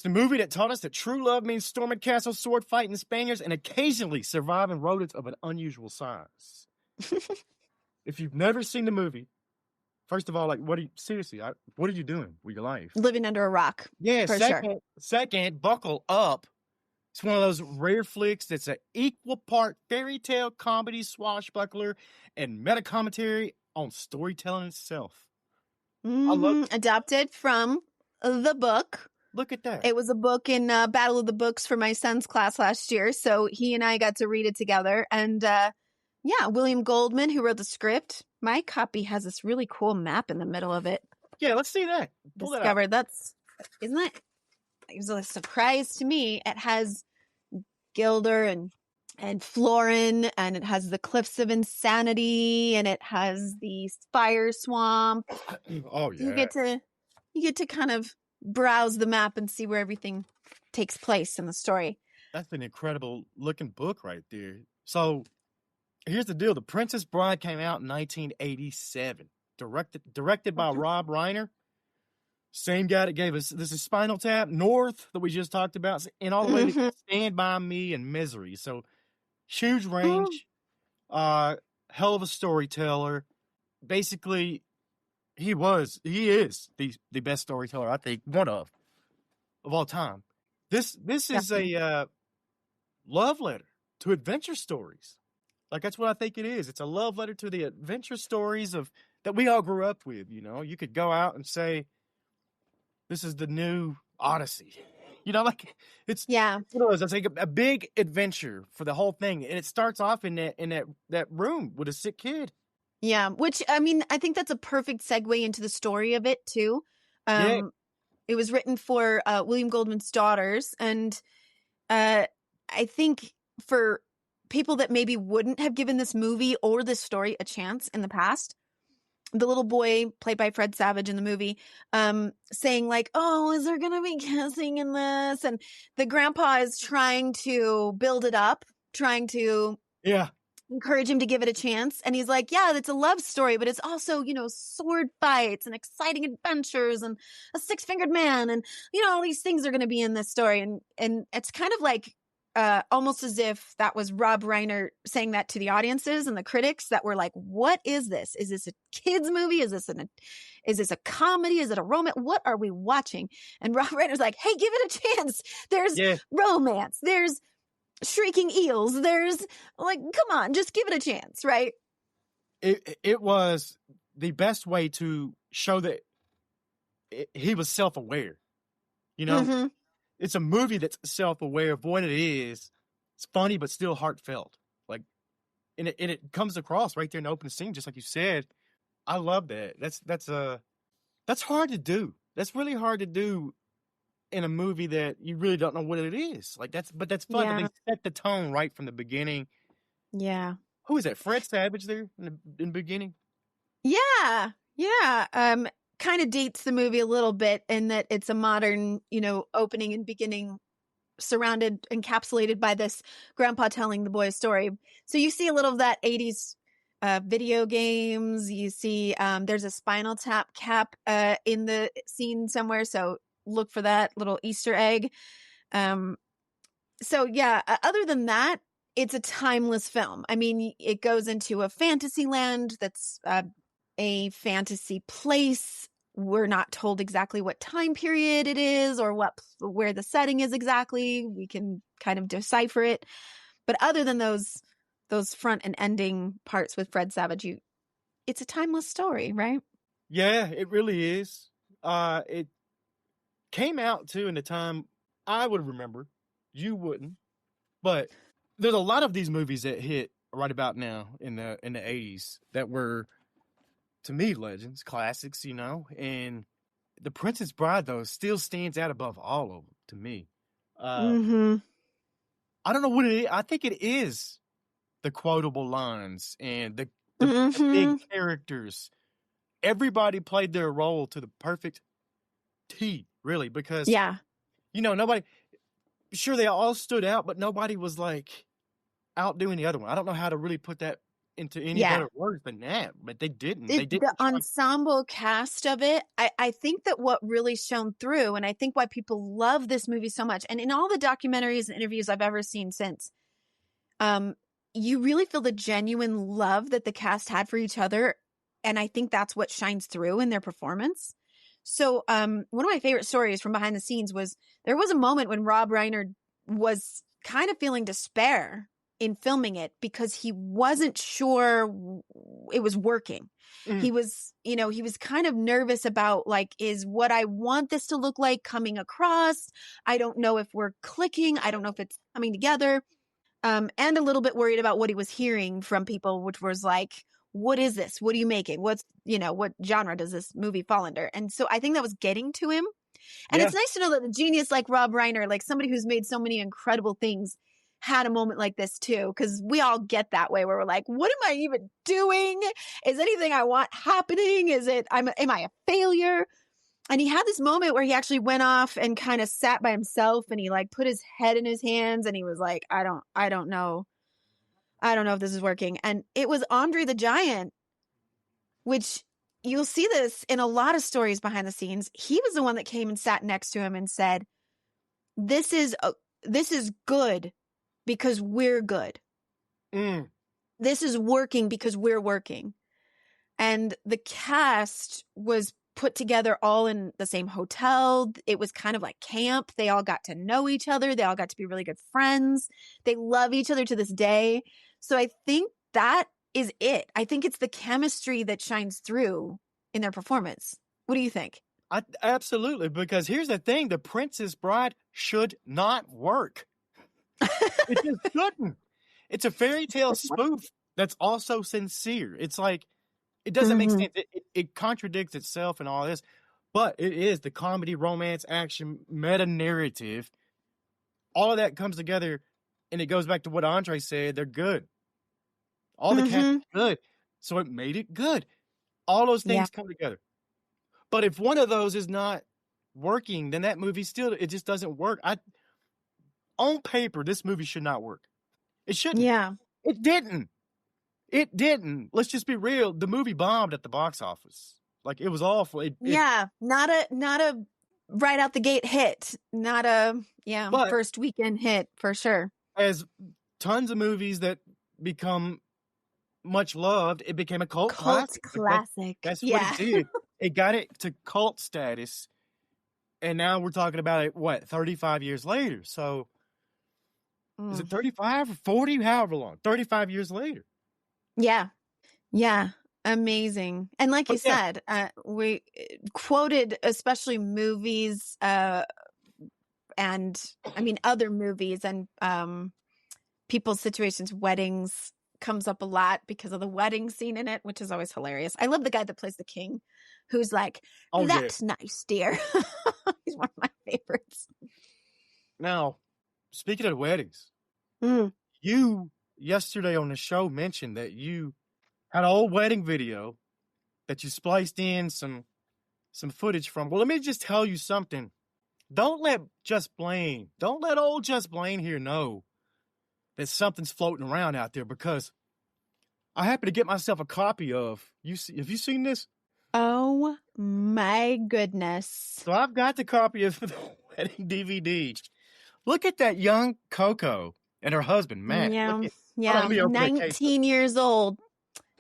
It's the movie that taught us that true love means storming castles, sword fighting Spaniards, and occasionally surviving rodents of an unusual size. If you've never seen the movie, first of all, like, what are you doing with your life? Living under a rock. Yeah, for second, buckle up. It's one of those rare flicks that's an equal part fairy tale, comedy, swashbuckler, and meta commentary on storytelling itself. I love it. Adapted from the book. Look at that. It was a book in Battle of the Books for my son's class last year. So he and I got to read it together. And William Goldman, who wrote the script, my copy has this really cool map in the middle of it. Yeah, let's see that. Discovered isn't that? It was a surprise to me. It has Gilder and Florin, and it has the Cliffs of Insanity, and it has the Fire Swamp. Oh yeah. You get to kind of browse the map and see where everything takes place in the story. That's an incredible looking book right there. So here's the deal. The Princess Bride came out in 1987. Directed by Rob Reiner. Same guy that gave us, this is Spinal Tap, North, that we just talked about, and all the way to Stand By Me and Misery. So huge range, hell of a storyteller. Basically, he is the best storyteller, I think, one of all time. This is a love letter to adventure stories. Like, that's what I think it is. It's a love letter to the adventure stories that we all grew up with. You know, you could go out and say, this is the new Odyssey. You know, like, it's like a big adventure for the whole thing. And it starts off in that room with a sick kid. Yeah, which, I mean, I think that's a perfect segue into the story of it, too. It was written for William Goldman's daughters. And I think for people that maybe wouldn't have given this movie or this story a chance in the past, the little boy played by Fred Savage in the movie, saying like, oh, is there going to be kissing in this? And the grandpa is trying to build it up, trying to encourage him to give it a chance. And he's like, yeah, it's a love story, but it's also, you know, sword fights and exciting adventures and a six-fingered man. And, you know, all these things are going to be in this story. And it's kind of like, almost as if that was Rob Reiner saying that to the audiences and the critics that were like, what is this? Is this a kid's movie? Is this a comedy? Is it a romance? What are we watching? And Rob Reiner's like, hey, give it a chance. There's romance. There's shrieking eels. There's like, come on, just give it a chance. Right. It was the best way to show that he was self-aware, you know? It's a movie that's self-aware of what it is. It's funny, but still heartfelt. Like, and it comes across right there in the opening scene, just like you said. I love that. That's hard to do. That's really hard to do in a movie that you really don't know what it is. Like, that's fun. Yeah. They set the tone right from the beginning. Yeah. Who is that? Fred Savage there in the beginning? Yeah. Yeah. Kind of dates the movie a little bit in that it's a modern, you know, opening and beginning encapsulated by this grandpa telling the boy a story. So you see a little of that 80s video games. You see there's a Spinal Tap cap in the scene somewhere. So look for that little Easter egg. So yeah, other than that, it's a timeless film. I mean, it goes into a fantasy land that's a fantasy place. We're not told exactly what time period it is or where the setting is exactly. We can kind of decipher it. But other than those front and ending parts with Fred Savage, it's a timeless story, right? Yeah, it really is. It came out too in a time I would remember. You wouldn't. But there's a lot of these movies that hit right about now in the 80s that were, to me, legends, classics, you know. And The Princess Bride, though, still stands out above all of them to me. I don't know what it is. I think it is the quotable lines and the big characters. Everybody played their role to the perfect T, really, because, you know, nobody, sure, they all stood out, but nobody was like outdoing the other one. I don't know how to really put that into any better words than that, but they didn't. They didn't. The ensemble cast of it, I think that what really shone through, and I think why people love this movie so much, and in all the documentaries and interviews I've ever seen since, you really feel the genuine love that the cast had for each other, and I think that's what shines through in their performance. So one of my favorite stories from behind the scenes was there was a moment when Rob Reiner was kind of feeling despair in filming it because he wasn't sure it was working. He was, he was kind of nervous about like, is what I want this to look like coming across? I don't know if we're clicking. I don't know if it's coming together. And a little bit worried about what he was hearing from people, which was like, what is this? What are you making? What's, what genre does this movie fall under? And so I think that was getting to him. And it's nice to know that a genius like Rob Reiner, like somebody who's made so many incredible things, had a moment like this too. Because we all get that way where we're like, what am I even doing? Is anything I want happening? Am I a failure? And he had this moment where he actually went off and kind of sat by himself and he like put his head in his hands and he was like, I don't know. I don't know if this is working. And it was Andre the Giant, which you'll see this in a lot of stories behind the scenes. He was the one that came and sat next to him and said, this is good because we're good. This is working because we're working. And the cast was put together all in the same hotel. It was kind of like camp. They all got to know each other. They all got to be really good friends. They love each other to this day. So I think that is it. I think it's the chemistry that shines through in their performance. What do you think? Absolutely, because here's the thing. The Princess Bride should not work. It just shouldn't. It's a fairy tale spoof that's also sincere. It's like, it doesn't make sense. It contradicts itself and all this, but it is the comedy, romance, action, meta narrative. All of that comes together, and it goes back to what Andre said. They're good. All the cast is good, so it made it good. All those things come together. But if one of those is not working, then that movie it just doesn't work. On paper, this movie should not work. It shouldn't. Yeah. It didn't. It didn't. Let's just be real. The movie bombed at the box office. Like, it was awful. Not a right out the gate hit. Not a first weekend hit for sure. As tons of movies that become much loved, it became a cult classic. That's what it did. It got it to cult status, and now we're talking about it. 35 years later? So, is it 35 or 40? However long? 35 years later. Yeah. Amazing. And like you said, we quoted especially movies, and I mean, other movies and people's situations, weddings comes up a lot because of the wedding scene in it, which is always hilarious. I love the guy that plays the king who's like, that's nice, dear. He's one of my favorites. Now, speaking of weddings, you yesterday on the show mentioned that you had an old wedding video that you spliced in some footage from. Well, let me just tell you something. Don't let old Just Blane here know that something's floating around out there, because I happen to get myself a copy of. Have you seen this? Oh my goodness. So I've got the copy of the wedding DVD. Look at that young Coco and her husband, Matt. Yeah. 19 years old,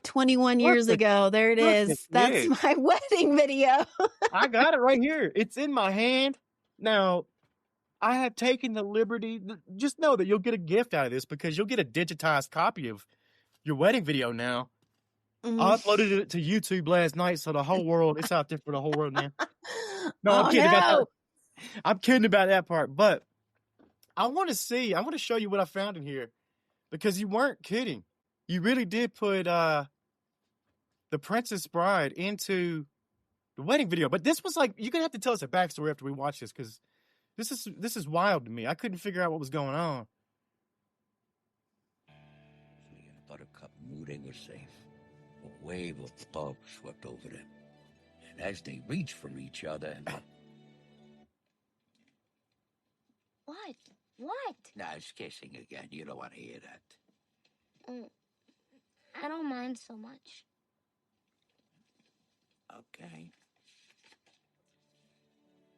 21 years ago. There it is. That's my wedding video. I got it right here. It's in my hand. Now, I have taken the liberty. Just know that you'll get a gift out of this, because you'll get a digitized copy of your wedding video now. I uploaded it to YouTube last night, so the whole world, it's out there for the whole world now. No, I'm kidding about that. I'm kidding about that part, but I want to show you what I found in here, because you weren't kidding. You really did put the Princess Bride into the wedding video. But this was like, you're going to have to tell us a backstory after we watch this, because this is wild to me. I couldn't figure out what was going on. Sweetie and Buttercup knew they were safe. A wave of love swept over them. And as they reached for each other... What? Now it's kissing again. You don't want to hear that. I don't mind so much. Okay.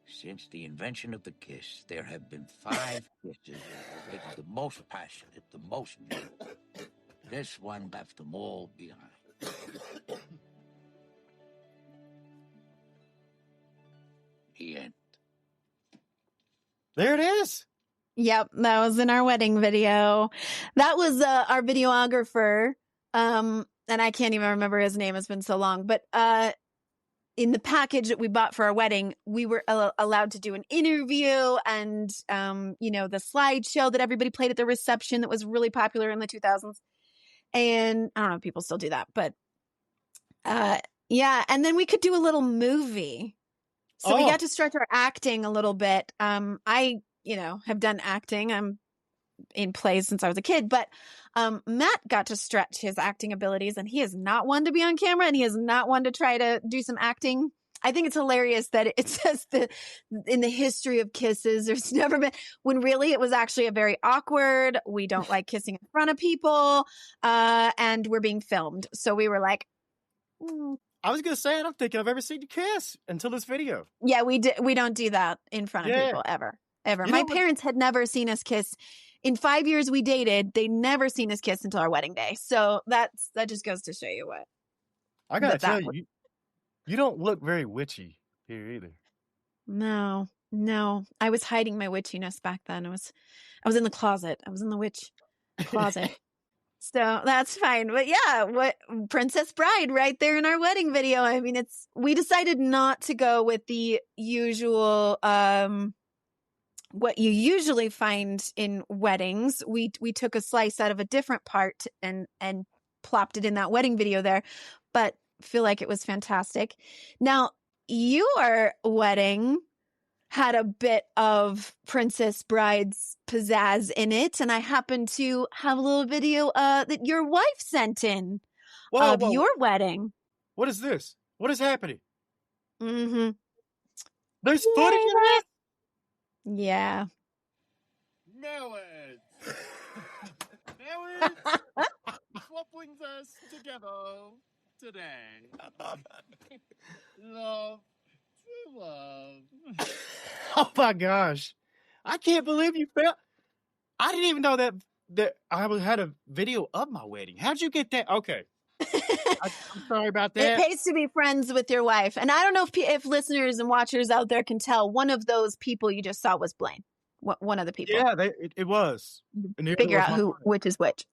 Since the invention of the kiss, there have been 5 kisses, the most passionate, the most beautiful. This one left them all behind. The end. There it is. Yep, that was in our wedding video. That was our videographer. And I can't even remember his name. It's been so long. But in the package that we bought for our wedding, we were allowed to do an interview and, the slideshow that everybody played at the reception that was really popular in the 2000s. And I don't know if people still do that, but yeah. And then we could do a little movie. So we got to stretch our acting a little bit. I have done acting. I'm in plays since I was a kid, but Matt got to stretch his acting abilities, and he is not one to be on camera, and he is not one to try to do some acting. I think it's hilarious that it says that in the history of kisses, there's never been, when really it was actually a very awkward, we don't like kissing in front of people, and we're being filmed. So we were like, I was going to say, I don't think I've ever seen you kiss until this video. Yeah, we don't do that in front of people ever. My parents had never seen us kiss. In 5 years we dated, they never seen us kiss until our wedding day. So that just goes to show you what. I got to tell you, you don't look very witchy here either. No. I was hiding my witchiness back then. I was in the closet. I was in the witch closet. So that's fine. But yeah, what Princess Bride right there in our wedding video. I mean, we decided not to go with the usual, what you usually find in weddings. We took a slice out of a different part and plopped it in that wedding video there, but feel like it was fantastic. Now, your wedding had a bit of Princess Bride's pizzazz in it, and I happened to have a little video that your wife sent in of your wedding. What is this? What is happening? Mm-hmm. There's footage of that? Yeah. Marriage. Marriage. What brings us together today? Love. True love. Oh my gosh. I can't believe you felt. I didn't even know that I had a video of my wedding. How'd you get that? Okay. I'm sorry about that. It pays to be friends with your wife. And I don't know if listeners and watchers out there can tell, one of those people you just saw was Blane. One of the people. Yeah, it was. Figure out which is which.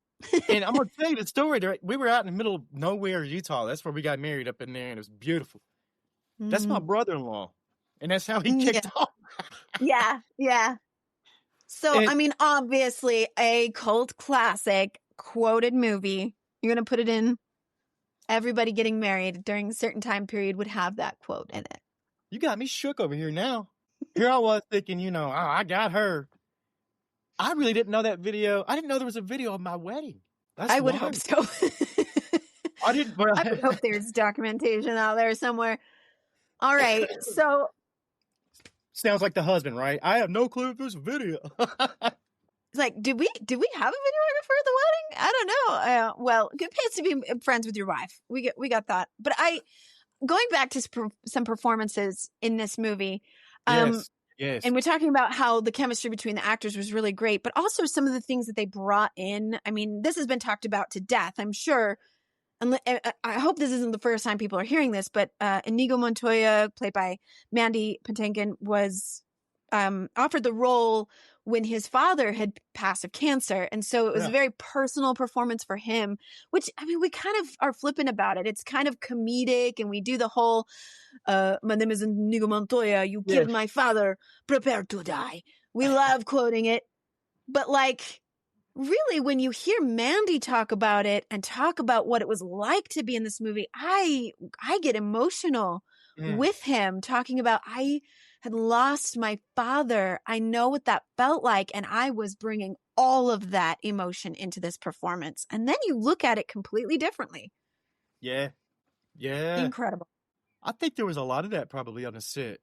And I'm going to tell you the story. We were out in the middle of nowhere, Utah. That's where we got married, up in there, and it was beautiful. Mm-hmm. That's my brother-in-law. And that's how he kicked off. Yeah. So, I mean, obviously a cult classic, quoted movie. You're going to put it in. Everybody getting married during a certain time period would have that quote in it. You got me shook over here now. Here I was thinking, I got her. I really didn't know that video. I didn't know there was a video of my wedding. I would hope so. I didn't. I would hope there's documentation out there somewhere. All right. So. Sounds like the husband, right? I have no clue if there's a video. It's like, did we have a videographer at the wedding? I don't know. Well, it pays to be friends with your wife. We got that. But going back to some performances in this movie. Yes. And we're talking about how the chemistry between the actors was really great, but also some of the things that they brought in. I mean, this has been talked about to death, I'm sure. And I hope this isn't the first time people are hearing this, but Inigo Montoya, played by Mandy Patinkin, was offered the role when his father had passed of cancer. And so it was a very personal performance for him, which, I mean, we kind of are flippant about it. It's kind of comedic, and we do the whole, my name is Inigo Montoya, you killed my father, prepare to die. We love quoting it. But like, really, when you hear Mandy talk about it and talk about what it was like to be in this movie, I get emotional with him talking about, I had lost my father. I know what that felt like. And I was bringing all of that emotion into this performance. And then you look at it completely differently. Yeah. Incredible. I think there was a lot of that probably on the set,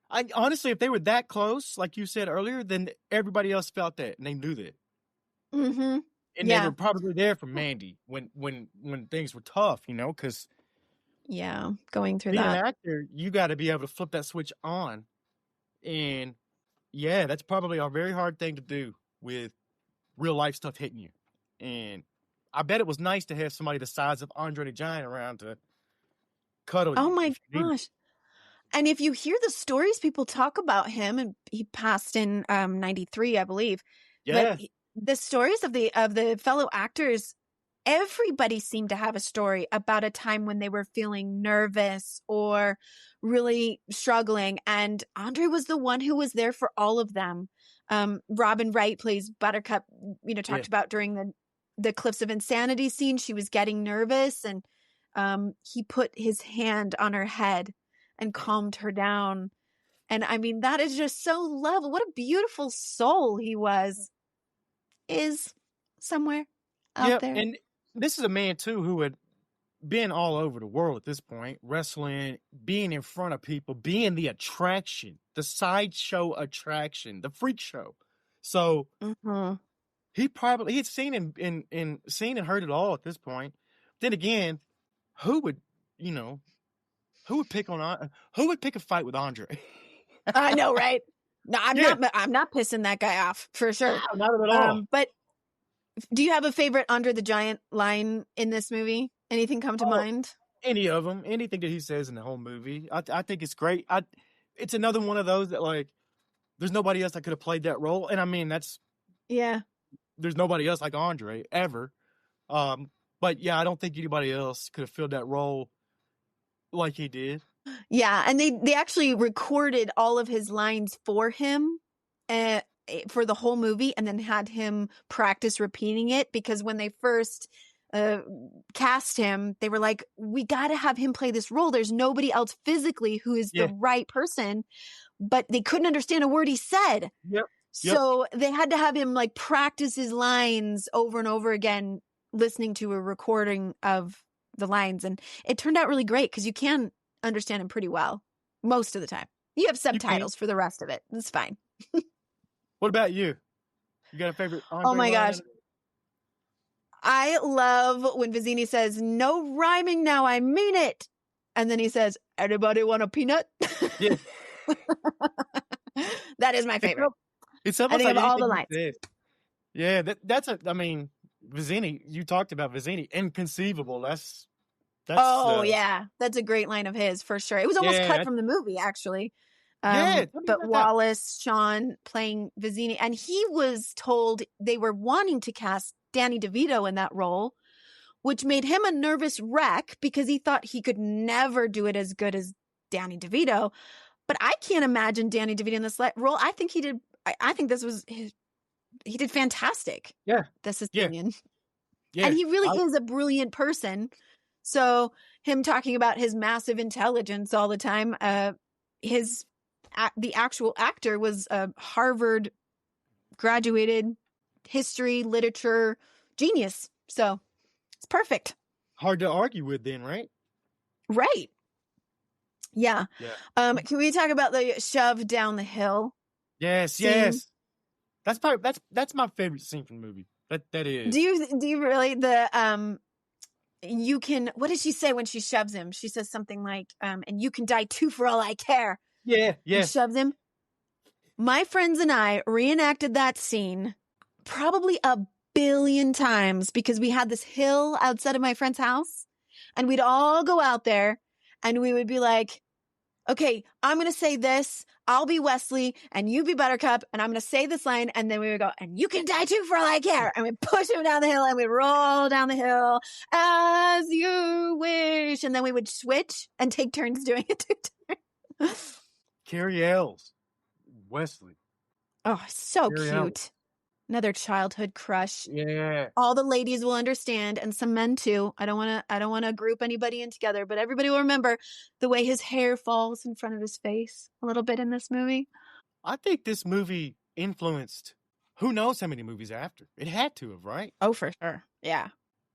I honestly, if they were that close, like you said earlier, then everybody else felt that and they knew that. Mm-hmm. and they were probably there for Mandy when things were tough, you know, because going through being that. an actor, you got to be able to flip that switch on, and that's probably a very hard thing to do with real life stuff hitting you. And I bet it was nice to have somebody the size of Andre the Giant around to cuddle you. Oh my gosh. And if you hear the stories people talk about him, and he passed in 93, I believe. Yeah. But the stories of the fellow actors, everybody seemed to have a story about a time when they were feeling nervous or really struggling. And Andre was the one who was there for all of them. Robin Wright plays Buttercup, talked about during the Cliffs of Insanity scene. She was getting nervous, and he put his hand on her head and calmed her down. And I mean, that is just so lovely. What a beautiful soul he is somewhere out there. And this is a man too who had been all over the world at this point, wrestling, being in front of people, being the attraction, the sideshow attraction, the freak show. So he had seen and heard it all at this point. Then again, who would pick a fight with Andre? I know, right? No, I'm not pissing that guy off for sure. No, not at all. But do you have a favorite Andre the Giant line in this movie? Anything come to mind? Any of them, anything that he says in the whole movie, I think it's great. It's another one of those that, like, there's nobody else that could have played that role, and I mean there's nobody else like Andre ever. But I don't think anybody else could have filled that role like he did. Yeah, and they actually recorded all of his lines for him for the whole movie, and then had him practice repeating it, because when they first cast him, they were like, we got to have him play this role. There's nobody else physically who is the right person, but they couldn't understand a word he said. So they had to have him like practice his lines over and over again, listening to a recording of the lines. And it turned out really great because you can understand him pretty well most of the time. You have subtitles for the rest of it. It's fine. What about you? You got a favorite Andre? Oh my gosh. I love when Vizzini says, "No rhyming now, I mean it." And then he says, "Anybody want a peanut?" Yeah. That is my favorite. It's I think like of all the lines. Yeah, Vizzini, you talked about Vizzini. Inconceivable. That's that's a great line of his for sure. It was almost cut from the movie, actually. But Wallace Shawn playing Vizzini, and he was told they were wanting to cast Danny DeVito in that role, which made him a nervous wreck because he thought he could never do it as good as Danny DeVito. But I can't imagine Danny DeVito in this role. I think he did. I think this was he did fantastic. Yeah, that's his opinion. Yeah, and he really is a brilliant person. So him talking about his massive intelligence all the time, the actual actor was a Harvard graduated history, literature genius. So it's perfect. Hard to argue with then, right? Right. Yeah. Can we talk about the shove down the hill? Yes. That's my favorite scene from the movie. That is. Do you really you can, what does she say when she shoves him? She says something like, and you can die too for all I care. Yeah. She shoves him. My friends and I reenacted that scene probably 1 billion times because we had this hill outside of my friend's house, and we'd all go out there and we would be like, okay, I'm going to say this. I'll be Wesley and you be Buttercup, and I'm going to say this line. And then we would go, and you can die too for all I care. And we'd push him down the hill and we'd roll down the hill as you wish. And then we would switch and take turns doing it together. Carrie Ells, Wesley. Oh, so Carrie cute. Ells. Another childhood crush. Yeah. All the ladies will understand, and some men too. I don't want to group anybody in together, but everybody will remember the way his hair falls in front of his face a little bit in this movie. I think this movie influenced who knows how many movies after. It had to have, right? Oh, for sure. Yeah.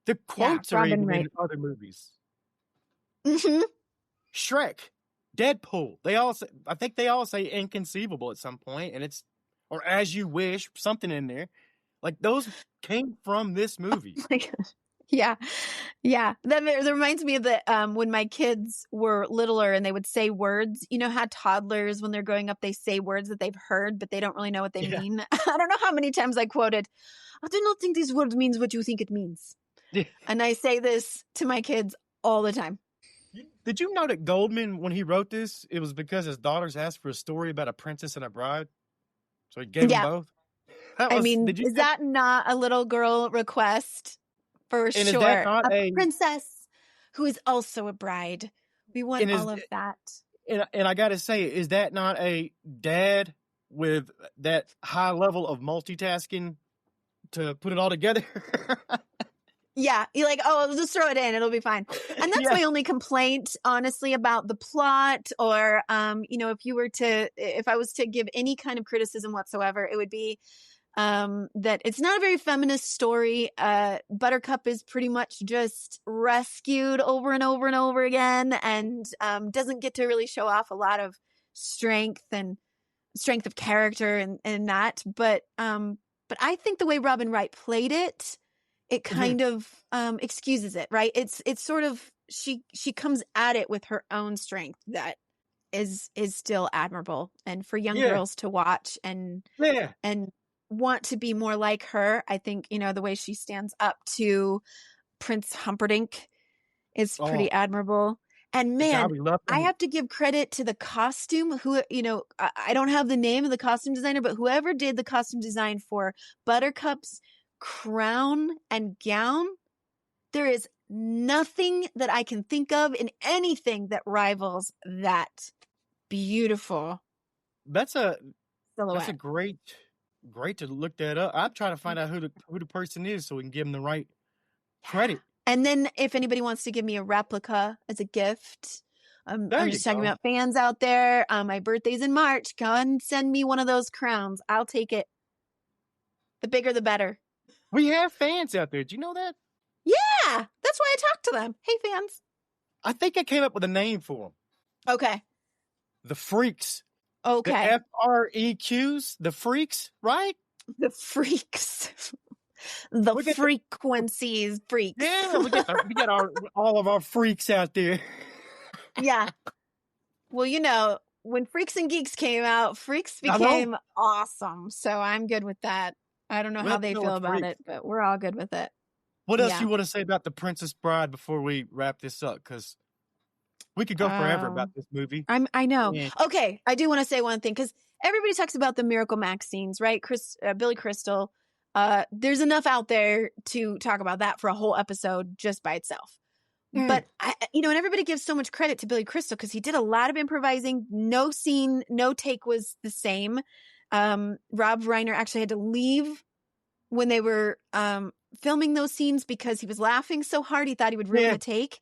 The quotes are even in other movies. Mm-hmm. Shrek, Deadpool. I think they all say inconceivable at some point, and it's, or as you wish, something in there. Like those came from this movie. Like, yeah. Yeah. That reminds me of the when my kids were littler and they would say words. You know how toddlers, when they're growing up, they say words that they've heard, but they don't really know what they mean. I don't know how many times I quoted, I do not think this word means what you think it means. Yeah. And I say this to my kids all the time. Did you know that Goldman, when he wrote this, it was because his daughters asked for a story about a princess and a bride? So he gave them both? Is that not a little girl request? For and sure. Is that not a princess who is also a bride. We want all of that. And I got to say, is that not a dad with that high level of multitasking to put it all together? Yeah. You're like, oh, I'll just throw it in. It'll be fine. And that's my only complaint, honestly, about the plot or, if I was to give any kind of criticism whatsoever, it would be that it's not a very feminist story. Buttercup is pretty much just rescued over and over and over again and doesn't get to really show off a lot of strength of character and that. But I think the way Robin Wright played it kind of excuses it, right? It's sort of she comes at it with her own strength that is still admirable, and for young girls to watch and want to be more like her. I think, the way she stands up to Prince Humperdinck is pretty admirable. And man, I have to give credit to the costume who, I don't have the name of the costume designer, but whoever did the costume design for Buttercup's crown and gown, there is nothing that I can think of in anything that rivals that beautiful That's a silhouette. That's a great to look that up. I'm trying to find out who the person is so we can give them the right credit. And then if anybody wants to give me a replica as a gift, I'm just talking about fans out there. My birthday's in March. Go and send me one of those crowns. I'll take it. The bigger, the better. We have fans out there. Do you know that? Yeah, that's why I talk to them. Hey, fans. I think I came up with a name for them. Okay. The Freaks. Okay. The FREQs. The Freaks, right? The Freaks. The frequencies, freaks. Yeah, we got all of our freaks out there. Yeah. Well, when Freaks and Geeks came out, Freaks became awesome. So I'm good with that. I don't know how they feel about it, but we're all good with it. What else you want to say about The Princess Bride before we wrap this up? Because we could go forever about this movie. I know. Yeah. Okay, I do want to say one thing because everybody talks about the Miracle Max scenes, right? Billy Crystal. There's enough out there to talk about that for a whole episode just by itself. But and everybody gives so much credit to Billy Crystal because he did a lot of improvising. No scene, no take was the same. Rob Reiner actually had to leave when they were filming those scenes because he was laughing so hard he thought he would ruin the take.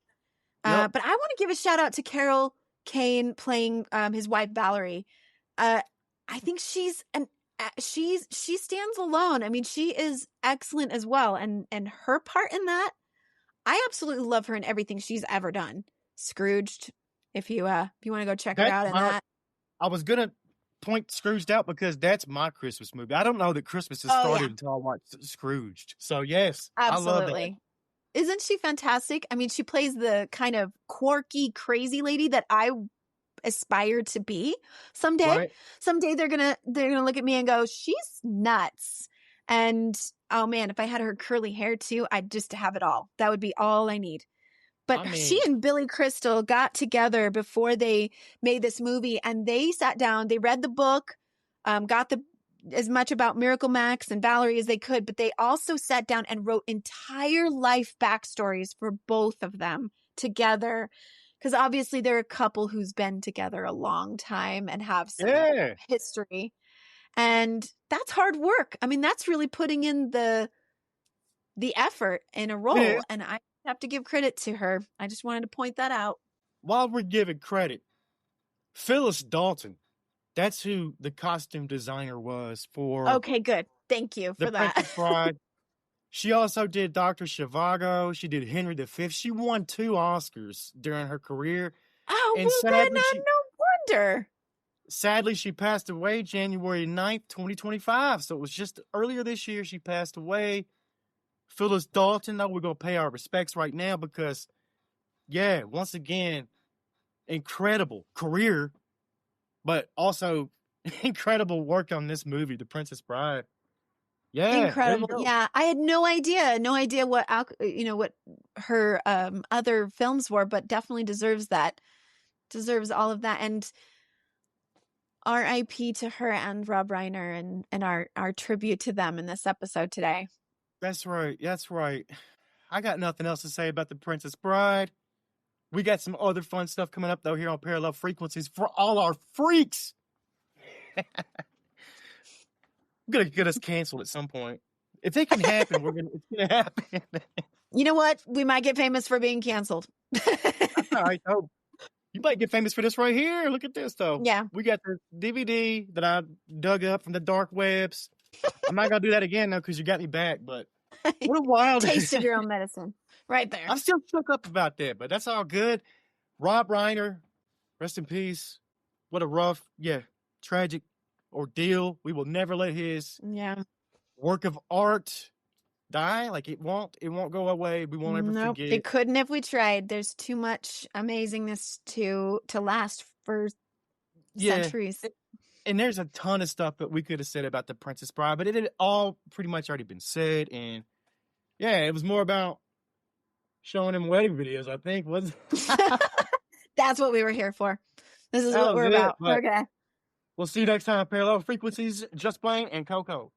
But I want to give a shout out to Carol Kane playing his wife Valerie. I think she stands alone. I mean, she is excellent as well, and her part in that, I absolutely love her in everything she's ever done. Scrooged, if you want to go check her out in that. I was gonna point Scrooged out because that's my Christmas movie. I don't know that Christmas has started until I watched Scrooged. So yes, absolutely. I love that. Isn't she fantastic? I mean, she plays the kind of quirky, crazy lady that I aspire to be someday. Right. Someday they're gonna look at me and go, she's nuts. And oh man, if I had her curly hair too, I'd just have it all. That would be all I need. But she and Billy Crystal got together before they made this movie, and they sat down, they read the book, got as much about Miracle Max and Valerie as they could, but they also sat down and wrote entire life backstories for both of them together. Because obviously they're a couple who's been together a long time and have some history. And that's hard work. I mean, that's really putting in the effort in a role. Yeah. And I have to give credit to her. I just wanted to point that out. While we're giving credit, Phyllis Dalton, that's who the costume designer was for. Okay, good. Thank you for that. Princess Bride. She also did Dr. Zhivago. She did Henry V. She won 2 Oscars during her career. Oh, and well, then no wonder. sadly, she passed away January 9th, 2025. So it was just earlier this year she passed away. Phyllis Dalton, though, we're going to pay our respects right now because, yeah, once again, incredible career, but also incredible work on this movie, The Princess Bride. Yeah, incredible. Yeah, I had no idea what what her other films were, but definitely deserves all of that. And R.I.P. to her and Rob Reiner, and our tribute to them in this episode today. That's right. I got nothing else to say about The Princess Bride. We got some other fun stuff coming up though here on Parallel Frequencies for all our freaks. Gonna get us canceled at some point. If it can happen, it's gonna happen. You know what? We might get famous for being canceled. All right, so you might get famous for this right here. Look at this though. Yeah. We got the DVD that I dug up from the dark webs. I'm not gonna do that again though because you got me back. But what a wild taste of your own medicine, right there. I'm still shook up about that, but that's all good. Rob Reiner, rest in peace. What a rough, tragic ordeal. We will never let his work of art die. Like it won't go away. We won't ever forget. It couldn't if we tried. There's too much amazingness to last for centuries. And there's a ton of stuff that we could have said about The Princess Bride, but it had all pretty much already been said. And it was more about showing him wedding videos, I think. That's what we were here for. This is what we're about. Okay. We'll see you next time. Parallel Frequencies, Just Blane and Coco.